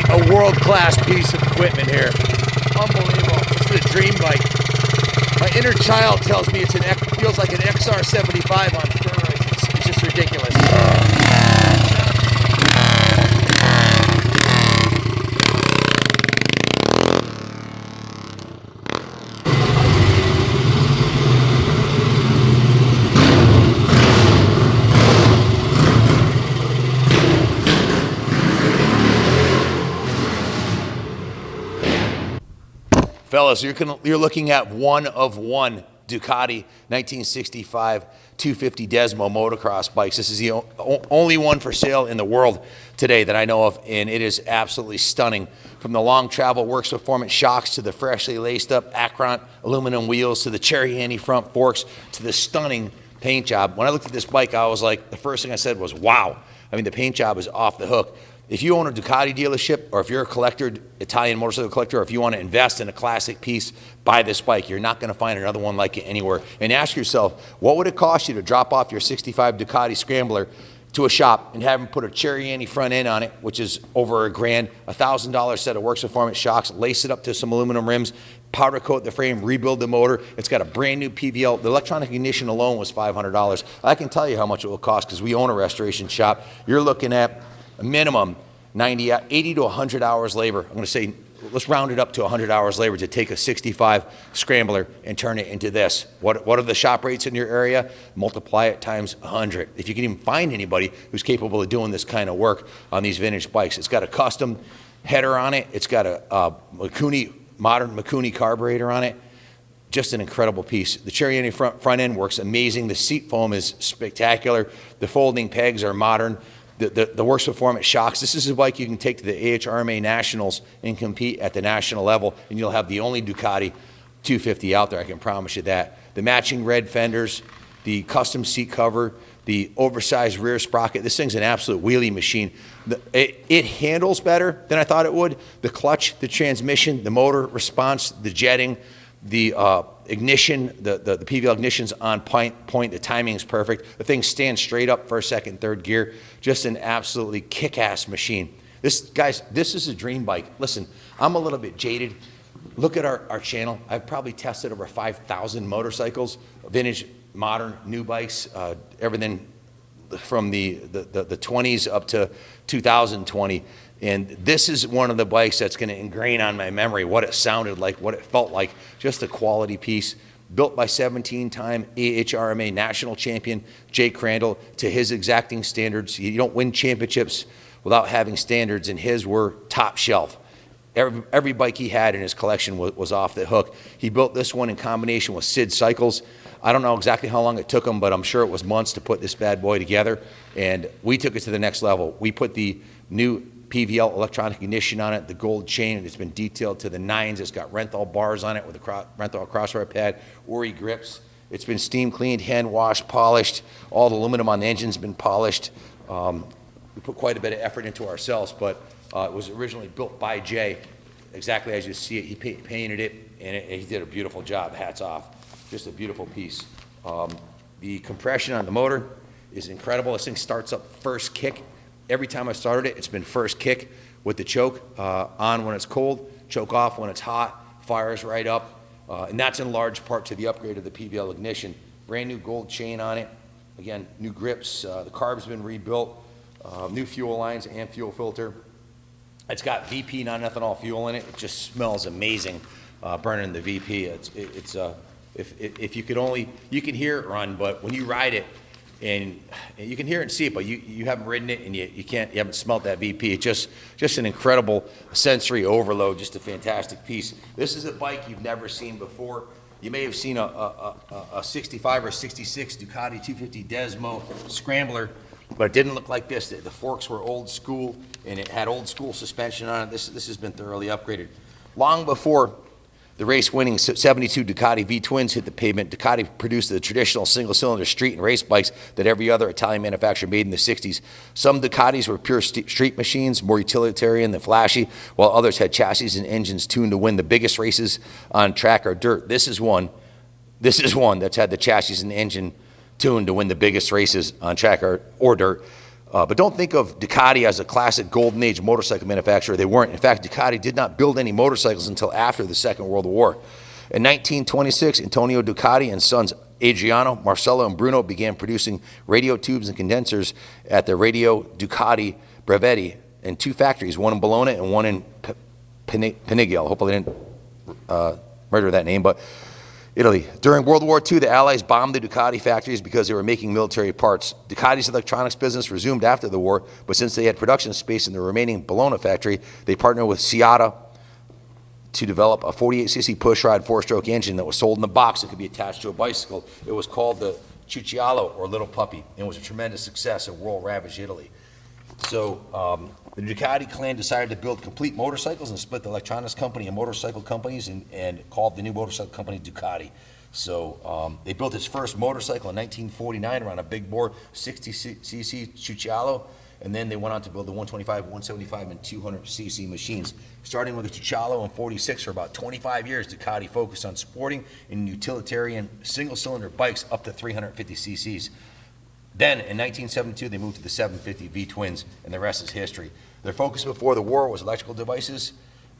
a world-class piece of equipment here. Unbelievable. This is a dream bike. My inner child tells me feels like an XR75 on steroids. It's just ridiculous. Fellas, you're looking at one of one Ducati 1965 250 Desmo motocross bikes. This is the only one for sale in the world today that I know of, and it is absolutely stunning. From the long travel works performance shocks to the freshly laced up Akron aluminum wheels to the cherry handy front forks to the stunning paint job. When I looked at this bike, I was like, the first thing I said was, wow. I mean, the paint job is off the hook. If you own a Ducati dealership, or if you're a collector, Italian motorcycle collector, or if you want to invest in a classic piece, buy this bike. You're not going to find another one like it anywhere. And ask yourself, what would it cost you to drop off your 65 Ducati Scrambler to a shop and have them put a cherry anti front end on it, which is over $1,000, $1,000 set of works performance shocks, lace it up to some aluminum rims, powder coat the frame, rebuild the motor. It's got a brand new PVL. The electronic ignition alone was $500. I can tell you how much it will cost because we own a restoration shop. You're looking at a minimum 80 to 100 hours labor. I'm going to say, let's round it up to 100 hours labor to take a 65 Scrambler and turn it into this. What are the shop rates in your area? Multiply it times 100. If you can even find anybody who's capable of doing this kind of work on these vintage bikes. It's got a custom header on it. It's got a modern Mikuni carburetor on it. Just an incredible piece. The cherry anti front end works amazing. The seat foam is spectacular. The folding pegs are modern. The works performance shocks. This is a bike you can take to the AHRMA Nationals and compete at the national level, and you'll have the only Ducati 250 out there, I can promise you that. The matching red fenders, the custom seat cover, the oversized rear sprocket. This thing's an absolute wheelie machine. It handles better than I thought it would. The clutch, the transmission, the motor response, the jetting, the ignition, the PVL ignition's on point. The timing is perfect. The thing stands straight up first, second, third gear. Just an absolutely kick-ass machine. Guys, this is a dream bike. Listen, I'm a little bit jaded. Look at our channel. I've probably tested over 5,000 motorcycles, vintage, modern, new bikes, everything from the 20s up to 2020. And this is one of the bikes that's going to ingrain on my memory what it sounded like, what it felt like, just a quality piece. Built by 17-time AHRMA national champion Jay Crandall to his exacting standards. You don't win championships without having standards, and his were top shelf. Every bike he had in his collection was off the hook. He built this one in combination with Sid Cycles. I don't know exactly how long it took him, but I'm sure it was months to put this bad boy together. And we took it to the next level. We put the new PVL electronic ignition on it, the gold chain, and it's been detailed to the nines. It's got Renthal bars on it with a Renthal crossbar pad, Ori grips. It's been steam cleaned, hand washed, polished. All the aluminum on the engine's been polished. We put quite a bit of effort into ourselves, but it was originally built by Jay, exactly as you see it. He painted it, and he did a beautiful job. Hats off. Just a beautiful piece. The compression on the motor is incredible. This thing starts up first kick. Every time I started it, it's been first kick with the choke on when it's cold, choke off when it's hot, fires right up. And that's in large part to the upgrade of the PVL ignition. Brand new gold chain on it. Again, new grips. The carb's been rebuilt. New fuel lines and fuel filter. It's got VP non-ethanol fuel in it. It just smells amazing burning the VP. If you could only, you can hear it run, but when you ride it, and you can hear it and see it, but you haven't ridden it and you haven't smelt that VP. It's just an incredible sensory overload, just a fantastic piece. This is a bike you've never seen before. You may have seen a 65 or 66 Ducati 250 Desmo Scrambler, but it didn't look like this. The forks were old school and it had old school suspension on it. This has been thoroughly upgraded. Long before the race-winning 72 Ducati V-twins hit the pavement, Ducati produced the traditional single-cylinder street and race bikes that every other Italian manufacturer made in the 60s. Some Ducatis were pure street machines, more utilitarian than flashy, while others had chassis and engines tuned to win the biggest races on track or dirt. This is one that's had the chassis and engine tuned to win the biggest races on track or dirt. But don't think of Ducati as a classic golden age motorcycle manufacturer. They weren't. In fact, Ducati did not build any motorcycles until after the Second World War. In 1926, Antonio Ducati and sons Adriano, Marcello, and Bruno began producing radio tubes and condensers at the Radio Ducati Brevetti in 2 factories, one in Bologna and one in Paniglio. Hopefully I didn't murder that name, but Italy. During World War II, the Allies bombed the Ducati factories because they were making military parts. Ducati's electronics business resumed after the war, but since they had production space in the remaining Bologna factory, they partnered with Seata to develop a 48cc pushrod 4-stroke engine that was sold in a box that could be attached to a bicycle. It was called the Cucciolo, or Little Puppy, and was a tremendous success and world-ravaged Italy. So the Ducati clan decided to build complete motorcycles and split the electronics company and motorcycle companies and called the new motorcycle company Ducati. So they built its first motorcycle in 1949 around a big bore 60cc Cucciolo, and then they went on to build the 125, 175, and 200cc machines. Starting with the Cucciolo in 46, for about 25 years, Ducati focused on sporting and utilitarian single-cylinder bikes up to 350cc's. Then, in 1972, they moved to the 750 V-twins, and the rest is history. Their focus before the war was electrical devices,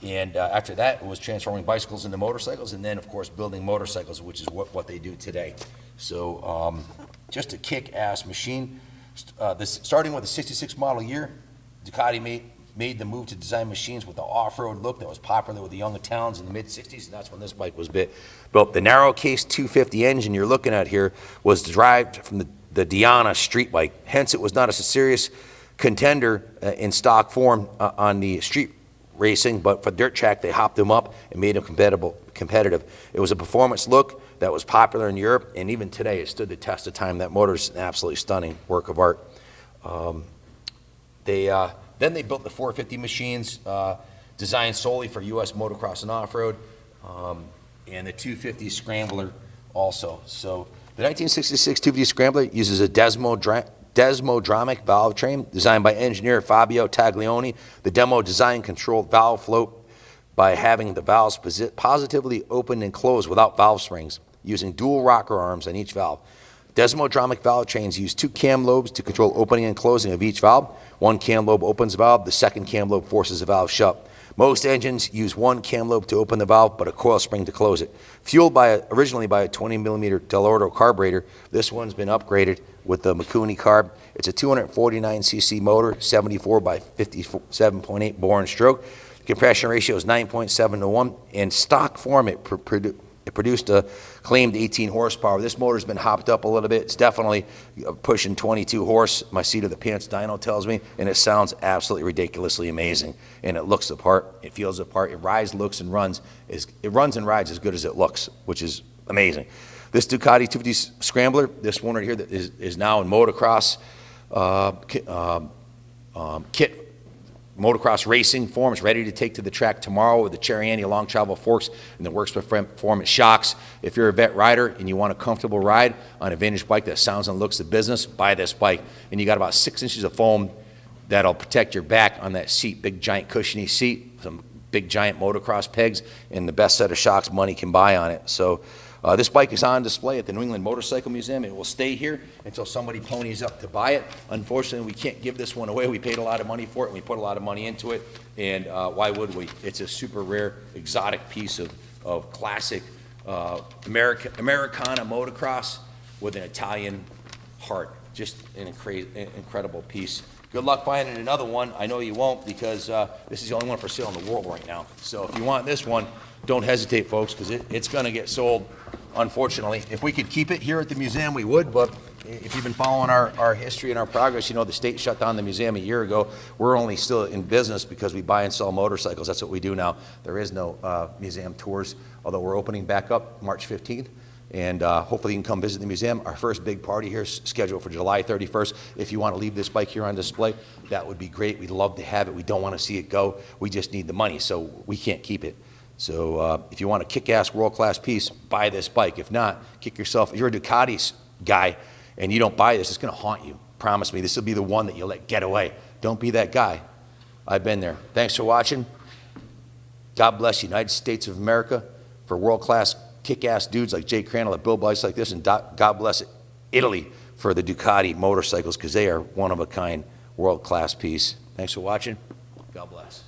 and after that, it was transforming bicycles into motorcycles, and then, of course, building motorcycles, which is what they do today. So, just a kick-ass machine. Starting with the 66 model year, Ducati made the move to design machines with the off-road look that was popular with the young Italians in the mid-60s, and that's when this bike was built. The narrow case 250 engine you're looking at here was derived from the Diana street bike. Hence, it was not a serious contender in stock form on the street racing, but for dirt track, they hopped them up and made them competitive. It was a performance look that was popular in Europe, and even today, it stood the test of time. That motor's an absolutely stunning work of art. Then they built the 450 machines, designed solely for U.S. motocross and off-road, and the 250 Scrambler also. So the 1966 250 Scrambler uses a desmodromic valve train designed by engineer Fabio Taglioni. The demo design controlled valve float by having the valves positively open and close without valve springs, using dual rocker arms on each valve. Desmodromic valve trains use 2 cam lobes to control opening and closing of each valve. One cam lobe opens the valve, the second cam lobe forces the valve shut. Most engines use 1 cam lobe to open the valve, but a coil spring to close it. Fueled originally by a 20mm Dell'Orto carburetor, this one's been upgraded with the Mikuni carb. It's a 249cc motor, 74 by 57.8 bore and stroke. The compression ratio is 9.7 to 1. In stock form, it produced a claimed 18 horsepower. This motor's been hopped up a little bit. It's definitely pushing 22 horse. My seat of the pants dyno tells me, and it sounds absolutely ridiculously amazing. And it looks the part, it feels the part, it rides, looks, and runs. It runs and rides as good as it looks, which is amazing. This Ducati 250 Scrambler, this one right here that is now in motocross kit. Motocross racing form. It's ready to take to the track tomorrow with the Cherry long travel forks and the works performance shocks. If you're a vet rider and you want a comfortable ride on a vintage bike that sounds and looks the business, buy this bike. And you got about 6 inches of foam that'll protect your back on that seat. Big giant cushiony seat, some big giant motocross pegs, and the best set of shocks money can buy on it. So this bike is on display at the New England Motorcycle Museum. It will stay here until somebody ponies up to buy it. Unfortunately, we can't give this one away. We paid a lot of money for it, and we put a lot of money into it, and why would we? It's a super rare, exotic piece of classic Americana motocross with an Italian heart. Just an incredible piece. Good luck finding another one. I know you won't, because this is the only one for sale in the world right now. So if you want this one, don't hesitate, folks, because it's going to get sold, unfortunately. If we could keep it here at the museum, we would, but if you've been following our history and our progress, you know the state shut down the museum a year ago. We're only still in business because we buy and sell motorcycles. That's what we do now. There is no museum tours, although we're opening back up March 15th. And hopefully you can come visit the museum. Our first big party here is scheduled for July 31st. If you want to leave this bike here on display, that would be great. We'd love to have it. We don't want to see it go. We just need the money, so we can't keep it. So if you want a kick-ass world-class piece, buy this bike. If not, kick yourself. If you're a Ducati guy and you don't buy this, it's going to haunt you. Promise me, this will be the one that you'll let get away. Don't be that guy. I've been there. Thanks for watching. God bless the United States of America for world-class kick-ass dudes like Jay Crandall that build bikes like this, and God bless Italy for the Ducati motorcycles, because they are one of a kind. world-class piece. Thanks for watching. God bless.